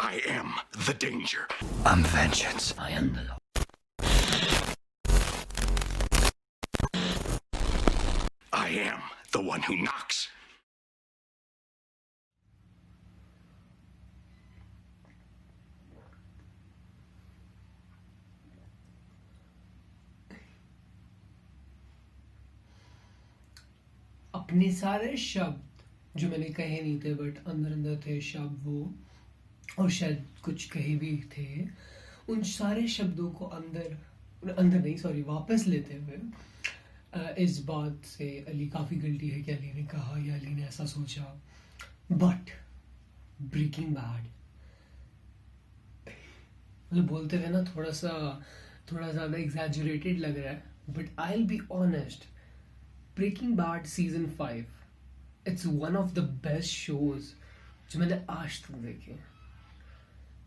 I am the danger. I'm vengeance. I am the law. I am the one who knocks. अपने सारे शब्द जो मैंने कहे नहीं थे बट अंदर अंदर थे शब्द वो, और शायद कुछ कहे भी थे, उन सारे शब्दों को अंदर अंदर नहीं सॉरी वापस लेते हुए इस बात से अली काफ़ी गिल्टी है कि अली ने कहा या अली ने ऐसा सोचा, बट ब्रेकिंग बैड मतलब बोलते हुए ना थोड़ा ज़्यादा एग्जैजरेटेड लग रहा है, but I will be honest, breaking bad season 5 it's one of the best shows जो मैंने आज तक देखे।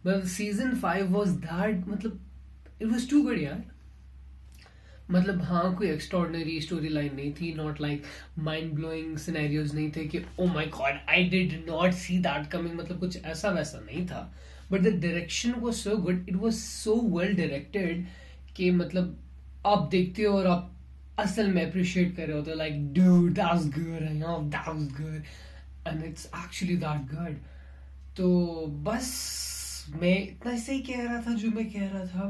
मतलब सीजन 5 वाज दैट, मतलब इट वाज टू गुड यार। मतलब हाँ, कोई एक्स्ट्रॉर्डनरी स्टोरी लाइन नहीं थी, not like mind blowing scenarios नहीं थे कि oh my god I did not see that coming, मतलब कुछ ऐसा वैसा नहीं था। But the direction was so good, it was so well directed कि मतलब आप देखते हो और आप असल में अप्रिशिएट कर रहे होते हो, like dude that was good and that was good and it's actually that good. तो बस मैं इतना सही कह रहा था जो मैं कह रहा था।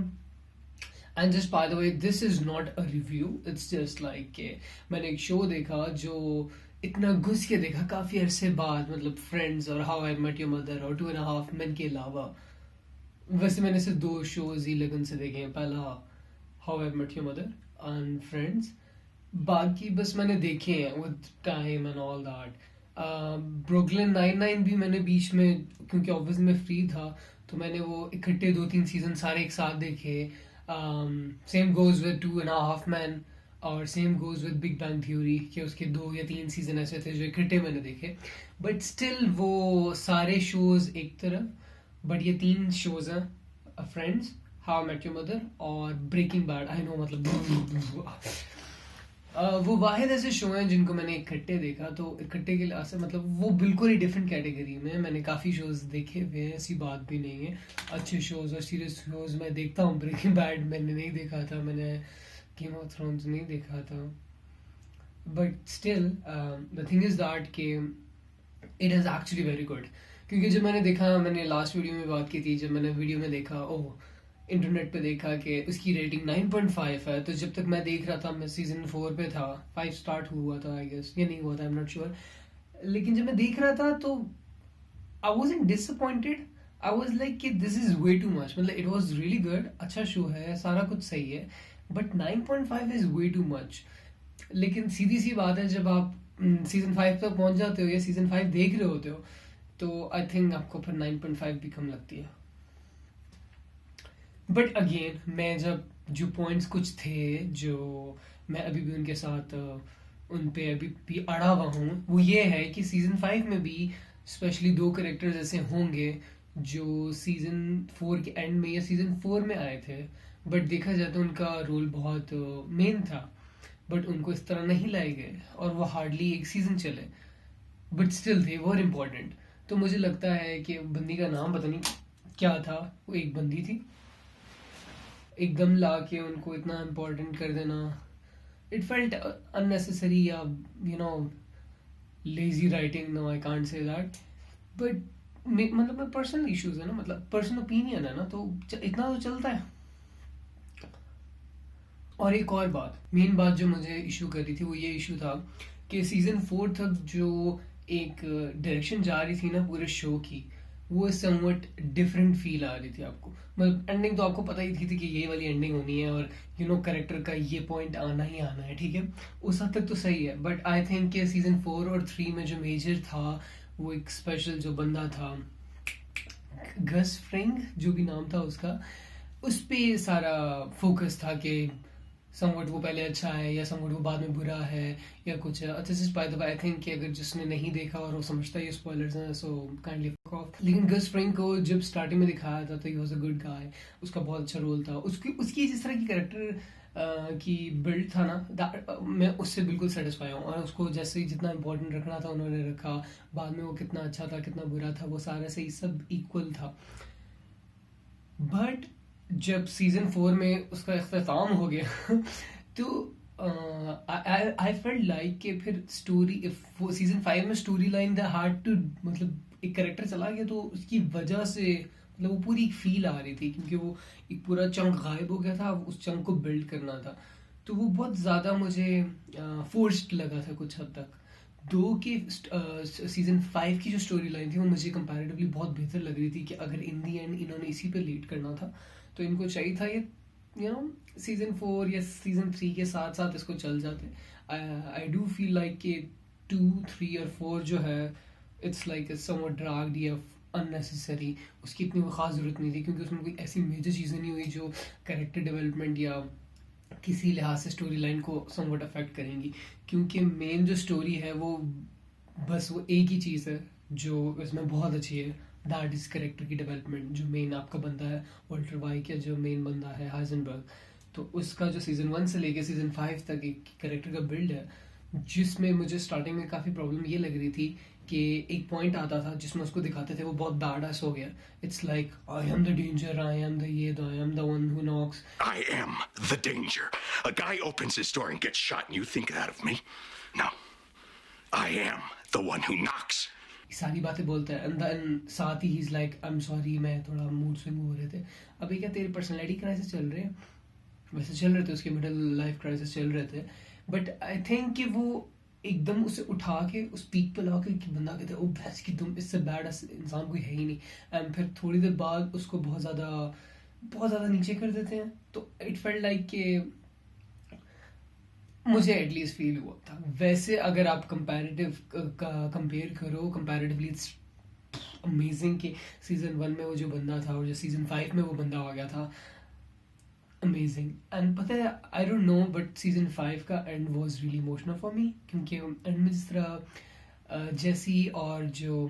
And just by the way, this is not a review, it's just like के मैंने एक शो देखा जो इतना घुस के देखा काफी अरसे बाद, मतलब फ्रेंड्स और how I met your mother और 2.5 Men के अलावा। वैसे मैंने सिर्फ 2 शोज ही लगन से देखे हैं, पहला how I met your mother and friends, बाकी बस मैंने देखे हैं with time and all that. Brooklyn 99 भी मैंने बीच में, क्योंकि ऑब्वियसली मैं फ्री था तो मैंने वो इकट्ठे 2-3 सीजन सारे एक साथ देखे। सेम गोज विद 2.5 Men और same goes with big bang theory कि उसके 2 या 3 सीजन ऐसे थे जो इकट्ठे मैंने देखे। बट स्टिल वो सारे शोज एक तरफ, बट ये 3 शोज हैं, friends, how met your mother और ब्रेकिंग बैड। आई नो मतलब वो वाहिद ऐसे शो हैं जिनको मैंने इकट्ठे देखा, तो इकट्ठे के लिए मतलब वो बिल्कुल ही डिफरेंट कैटेगरी में। मैंने काफ़ी शोज देखे हुए हैं, ऐसी बात भी नहीं है। अच्छे शोज और सीरियस शोज मैं देखता हूँ। ब्रेकिंग बैड मैंने नहीं देखा था, मैंने गेम ऑफ थ्रोन्स नहीं देखा था, but still the thing is that कि it is actually very good. क्योंकि जब मैंने देखा, मैंने लास्ट वीडियो में बात की थी, जब मैंने वीडियो में देखा, ओह इंटरनेट पे देखा कि उसकी रेटिंग 9.5 है, तो जब तक मैं देख रहा था, मैं सीजन 4 पे था, 5 स्टार्ट हुआ था आई गेस, ये नहीं हुआ था, आई एम नॉट श्योर। लेकिन जब मैं देख रहा था तो I wasn't disappointed, I was like कि this is way too much. मतलब इट वाज रियली गुड, अच्छा शो है, सारा कुछ सही है, but 9.5 is way too much. लेकिन सीधी सी बात है, जब आप सीजन 5 तक पहुंच जाते हो या सीजन 5 देख रहे होते हो, तो आई थिंक आपको फिर 9.5 भी कम लगती है। बट अगेन, मैं जब जो पॉइंट्स कुछ थे जो मैं अभी भी उनके साथ उन पे अभी भी अड़ा हुआ हूँ, वो ये है कि सीजन 5 में भी स्पेशली 2 करेक्टर्स ऐसे होंगे जो सीजन 4 के एंड में या सीजन 4 में आए थे, बट देखा जाए तो उनका रोल बहुत मेन था, बट उनको इस तरह नहीं लाए गए और वो हार्डली 1 सीजन चले, बट स्टिल थे वो इम्पोर्टेंट। तो मुझे लगता है कि बंदी का नाम पता नहीं क्या था, वो एक बंदी थी, एकदम ला के उनको इतना इम्पोर्टेंट कर देना, इट फेल्ट अननेसेसरी या lazy writing. No, I can't say that, but मतलब पर्सनल इश्यूज है ना, मतलब पर्सनल ओपिनियन है ना, तो इतना तो चलता है। और एक और बात, मेन बात जो मुझे इशू कर रही थी वो ये इशू था कि सीजन 4 तक जो एक डायरेक्शन जा रही थी ना पूरे शो की, वो समवट डिफरेंट फील आ रही थी आपको। मतलब एंडिंग तो आपको पता ही थी कि ये वाली एंडिंग होनी है और कैरेक्टर का ये पॉइंट आना ही आना है, ठीक है, उस हद तक तो सही है। बट आई थिंक कि सीजन 4 और 3 में जो मेजर था, वो एक स्पेशल जो बंदा था, गस फ्रिंग जो भी नाम था उसका, उस पे सारा फोकस था कि समवट वो पहले अच्छा है या समवट वो बाद में बुरा है या कुछ है। अच्छा, this by the way, I think कि अगर जिसने नहीं देखा और वो समझता है स्पॉयलर्स हैं, सो काइंडली फक ऑफ। लेकिन गस फ्रिंग को जब स्टार्टिंग में दिखाया था तो he was a good guy, उसका बहुत अच्छा रोल था, उसकी जिस तरह की कैरेक्टर की बिल्ड था ना, मैं उससे बिल्कुल सेटिस्फाई हूँ। और उसको जैसे ही जितना इंपॉर्टेंट रखना था उन्होंने रखा, बाद में वो कितना अच्छा था कितना बुरा था वो सारा सही सब इक्वल था। बट जब सीजन 4 में उसका इख्तिताम हो गया तो आई फेल्ट लाइक कि फिर स्टोरी सीजन 5 में story line the hard to, मतलब एक करेक्टर चला गया तो उसकी वजह से मतलब वो पूरी एक फील आ रही थी, क्योंकि वो एक पूरा चंक गायब हो गया था, उस चंक को बिल्ड करना था। तो वो बहुत ज़्यादा मुझे फोर्स्ड लगा था कुछ हद तक। दो की सीजन 5 की जो स्टोरी लाइन थी वो मुझे कंपैरेटिवली बहुत बेहतर लग रही थी, कि अगर इन दी एंड इन्होंने इसी पे लीड करना था तो इनको चाहिए था ये सीजन 4 या सीजन 3 के साथ साथ इसको चल जाते। आई डू फील लाइक कि 2, 3 और 4 जो है इट्स लाइक समवट ड्रैग्ड या अननेसेसरी। उसकी इतनी वो खास जरूरत नहीं थी, क्योंकि उसमें कोई ऐसी मेजर चीज़ें नहीं हुई जो कैरेक्टर डेवलपमेंट या किसी लिहाज से स्टोरी लाइन को समवट अफेक्ट करेंगी। क्योंकि मेन जो स्टोरी है वो बस वो एक ही चीज़ है जो इसमें बहुत अच्छी है, दैट इज़ करेक्टर की डेवलपमेंट। जो मेन आपका बंदा है वॉल्टर वाइट, या जो मेन बंदा है हाइजेनबर्ग, तो उसका जो सीजन 1 से लेके सीजन 5 तक एक कैरेक्टर का बिल्ड है, जिसमें मुझे स्टार्टिंग में काफ़ी प्रॉब्लम ये लग रही थी कि एक पॉइंट आता था जिसमें उसको दिखाते थे वो बहुत बैड हो गया। It's like I am the danger, I am the ये, I am the one who knocks. I am the danger. A guy opens his door and gets shot, and you think that of me? No. I am the one who knocks. सारी बातें बोलता है, and then साथ he is like I am sorry, मैं थोड़ा mood swing हो रहे थे। अभी क्या तेरे पर्सनैलिटी क्राइसिस चल रहे हैं? वैसे चल रहे थे, उसके मिडिल लाइफ क्राइसिस चल रहे थे, बट आई थिंक कि वो एकदम उसे उठा के उस पीक पे ला के कि बंदा कहते हैं ओ भैंस की तुम, इससे बैड इंसान कोई है ही नहीं। एंड फिर थोड़ी देर बाद उसको बहुत ज़्यादा नीचे कर देते हैं। तो इट फेल्ट लाइक कि मुझे एटलीस्ट फील हुआ था। वैसे अगर आप कंपेयर करो कंपैरेटिवली, इट्स अमेजिंग कि सीजन 1 में वो जो बंदा था और जो सीजन 5 में वो बंदा आ गया था, अमेजिंग। एंड पता है I don't know, but season 5 का and was really emotional for me, क्योंकि एंड में जिस तरह जेसी और जो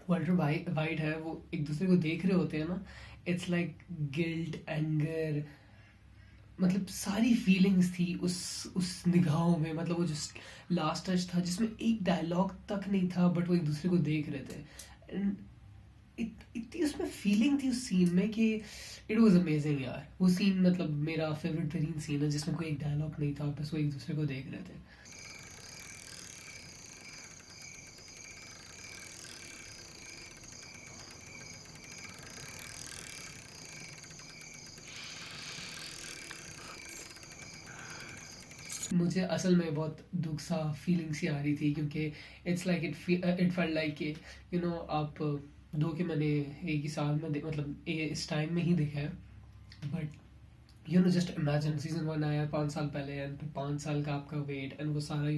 वॉल्टर वाइट है वो एक दूसरे को देख रहे होते हैं ना, इट्स लाइक गिल्ट, एंगर, मतलब सारी फीलिंग्स थी उस निगाहों में। मतलब वो जो लास्ट टच था जिसमें एक डायलॉग तक नहीं था, बट वो एक दूसरे को देख रहे थे, एंड इतनी उसमें फीलिंग थी उस सीन में कि इट वाज अमेजिंग यार। वो सीन मतलब मेरा फेवरेट तरीन सीन है, जिसमें कोई एक डायलॉग नहीं था, बस वो एक दूसरे को देख रहे थे। मुझे असल में बहुत दुख सा फीलिंग सी आ रही थी, क्योंकि it's like it felt like आप दो के मैंने एक ही साल में मतलब इस टाइम में ही देखा है, बट जस्ट इमेजिन सीजन 1 आया 5 साल पहले, एंड फिर 5 साल का आपका वेट, एंड वो सारा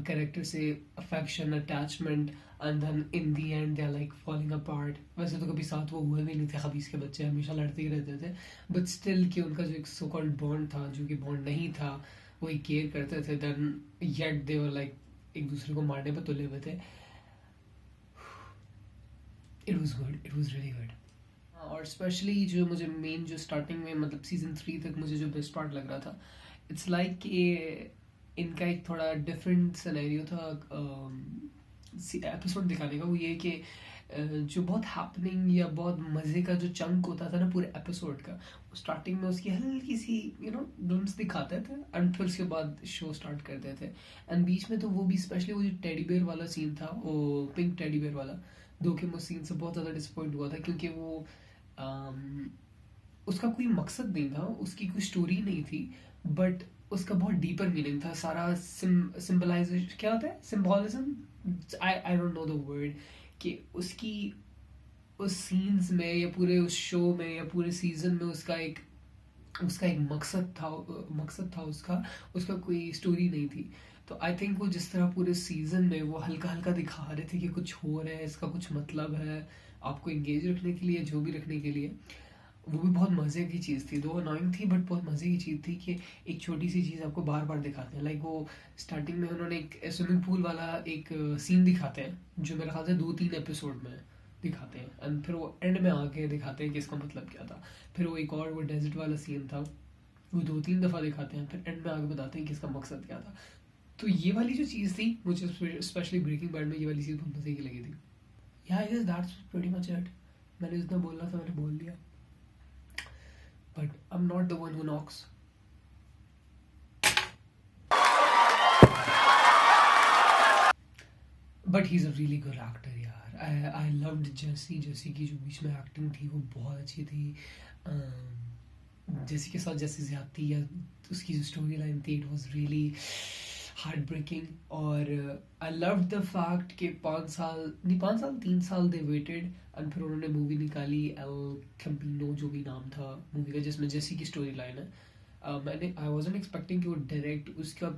कैरेक्टर से affection, attachment, and then in the end they are like falling apart. वैसे तो कभी साथ वो हुए भी नहीं थे, खबीस के बच्चे हमेशा लड़ते ही रहते थे, बट स्टिल कि उनका जो एक सो कॉल्ड बॉन्ड था, जो कि बॉन्ड नहीं था, वो एक केयर करते थे, then yet they were like एक दूसरे को मारने पर तुले हुए थे। It was good, it was really good. और स्पेशली जो मुझे मेन जो स्टार्टिंग में मतलब सीजन 3 तक मुझे जो बेस्ट पार्ट लग रहा था, इट्स लाइक कि इनका एक थोड़ा डिफरेंट सिनेरियो था एपिसोड दिखाने का। वो ये कि जो बहुत हैपनिंग या बहुत मज़े का जो चंक होता था ना पूरे एपिसोड का, स्टार्टिंग में उसकी हल्की सी ग्लिम्स दिखाते थे, एंड फिर उसके बाद शो स्टार्ट करते थे। एंड बीच में तो वो भी स्पेशली वो जो टेडी बेयर वाला सीन था, वो पिंक टेडी बेयर वाला, दो के मुझ सीन से बहुत ज़्यादा डिसअपॉइंट हुआ था, क्योंकि वो उसका कोई मकसद नहीं था, उसकी कोई स्टोरी नहीं थी, बट उसका बहुत डीपर मीनिंग था। सारा सिंबलाइजेशन क्या होता है, symbolism, I don't know the word, कि उसकी उस सीन्स में या पूरे उस शो में या पूरे सीजन में उसका एक मकसद था उसका कोई स्टोरी नहीं थी। तो आई थिंक वो जिस तरह पूरे सीजन में वो हल्का हल्का दिखा रहे थे कि कुछ हो रहा है, इसका कुछ मतलब है, आपको एंगेज रखने के लिए, जो भी रखने के लिए, वो भी बहुत मज़े की चीज़ थी। दो अनोइंग थी, बट बहुत मज़े की चीज़ थी कि एक छोटी सी चीज़ आपको बार बार दिखाते हैं। लाइक वो स्टार्टिंग में उन्होंने एक स्विमिंग पूल वाला एक सीन दिखाते हैं, जो मेरे ख्याल से 2-3 एपिसोड में दिखाते हैं, एंड फिर वो एंड में आके दिखाते हैं कि इसका मतलब क्या था। फिर वो एक और वो डेजर्ट वाला सीन था, वो 2-3 दफ़ा दिखाते हैं, फिर एंड में आके बताते हैं कि इसका मकसद क्या था। तो ये वाली जो चीज़ थी, मुझे स्पेशली ब्रेकिंग बैड में ये वाली चीज़ बहुत मज़े की लगी थी। Yeah I guess that's pretty much it. मैंने जितना बोलना था मैंने बोल दिया। I'm not the one who knocks. But he's a really good actor यार. I loved Jesse की जो बीच में एक्टिंग थी वो बहुत अच्छी थी. जेसी के साथ जैसी ज्यादती या उसकी जो स्टोरी लाइन थी, it was really heart breaking. और आई लव द फैक्ट कि 3 साल दे वेटेड एंड फिर उन्होंने मूवी निकाली एल कैम्पिनो जो भी नाम था मूवी का, जिसमें जेसी की स्टोरी लाइन है. आई वाजंट एक्सपेक्टिंग कि वो डायरेक्ट उसका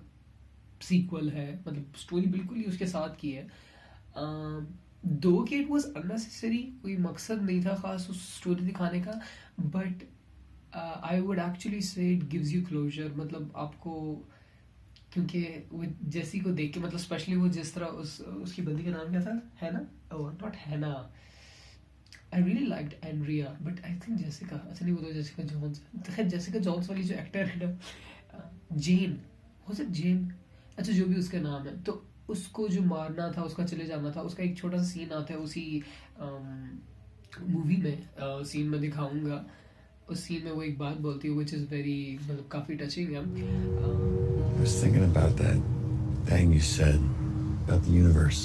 सीक्वल है, मतलब स्टोरी बिल्कुल ही उसके साथ की है. दो कि इट वाज अननेसेसरी, कोई मकसद नहीं था खास उस स्टोरी दिखाने का, बट आई वुड एक्चुअली से इट गिव्स यू क्लोजर. मतलब आपको, क्योंकि वो जेसी को देख के, मतलब स्पेशली वो जिस तरह उसकी बंदी का नाम क्या था, हैना, ओह नॉट हैना, I really liked Andrea, but I think Jessica, अच्छा नहीं वो तो जेसिका जॉन्स, खैर जेसिका जॉन्स वाली जो एक्टर है ना, जेन, हो सकता जेन, अच्छा जो भी उसका नाम है, तो उसको जो मारना था, उसका चले जाना था, उसका एक छोटा सा सीन आता है उसी मूवी में. सीन में दिखाऊंगा. उस सीन में वो एक बात बोलती है विच इज़ वेरी, मतलब काफ़ी टचिंग है. I was thinking about that thing you said about the universe.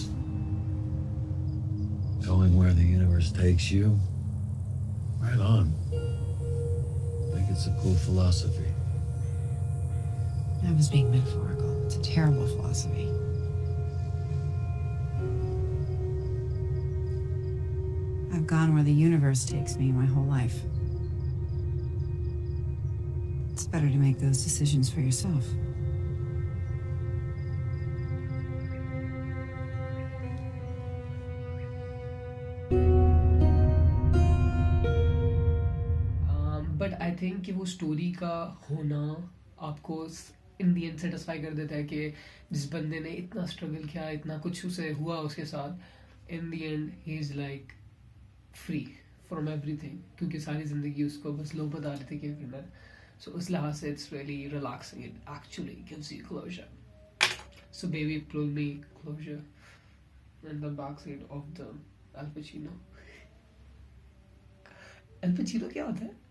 Going where the universe takes you. Right on. I think it's a cool philosophy. I was being metaphorical. It's a terrible philosophy. I've gone where the universe takes me my whole life. It's better to make those decisions for yourself. But I think कि वो story का होना आपको इन the and satisfy कर देता है कि जिस बंदे ने इतना स्ट्रगल किया, इतना कुछ उसे हुआ उसके साथ, in the end he is like free from everything, क्योंकि सारी ज़िंदगी उसको बस लोग बता रहे थे क्या करना है. सो उस लिहाज से it's really relaxing. It actually gives you closure. So baby pull me closure in the backseat of the Al Pacino. Al Pacino क्या होता है?